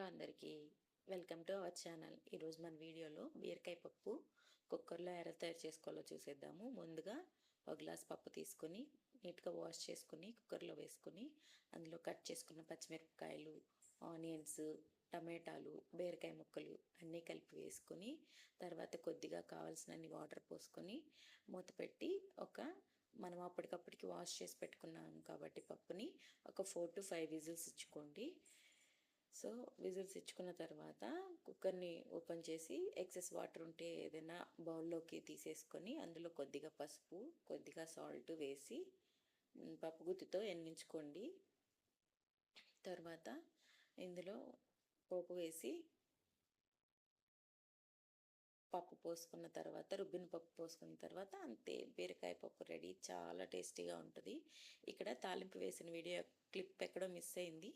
అందరికీ welcome to our channel. ఈరోజు మన వీడియోలో బీరకాయ పప్పు కుక్కర్లో ఎలా తయారు చేసుకోవాలో చూసేద్దాము. ముందుగా ఒక గ్లాస్ పప్పు తీసుకొని నీట్గా వాష్ చేసుకుని కుక్కర్లో వేసుకుని అందులో కట్ చేసుకున్న పచ్చిమిరపకాయలు, ఆనియన్స్, టమాటాలు, బీరకాయ ముక్కలు అన్నీ కలిపి వేసుకొని తర్వాత కొద్దిగా కావాల్సినన్ని వాటర్ పోసుకొని మూత పెట్టి మనం అప్పటికప్పటికి వాష్ చేసి పెట్టుకున్నాం కాబట్టి పప్పుని ఒక 4 to 5 విజిల్స్ ఇచ్చుకోండి. సో విజిల్స్ ఇచ్చుకున్న తర్వాత కుక్కర్ని ఓపెన్ చేసి ఎక్సెస్ వాటర్ ఉంటే ఏదైనా బౌల్లోకి తీసేసుకొని అందులో కొద్దిగా పసుపు, కొద్దిగా సాల్ట్ వేసి పప్పు గుత్తితో ఎన్నించుకోండి. తర్వాత ఇందులో పోపు వేసి పప్పు పోసుకున్న తర్వాత రుబ్బిన పప్పు పోసుకున్న తర్వాత అంతే, బీరకాయ పప్పు రెడీ. చాలా టేస్టీగా ఉంటుంది. ఇక్కడ తాలింపు వేసిన వీడియో క్లిప్ ఎక్కడో మిస్ అయింది,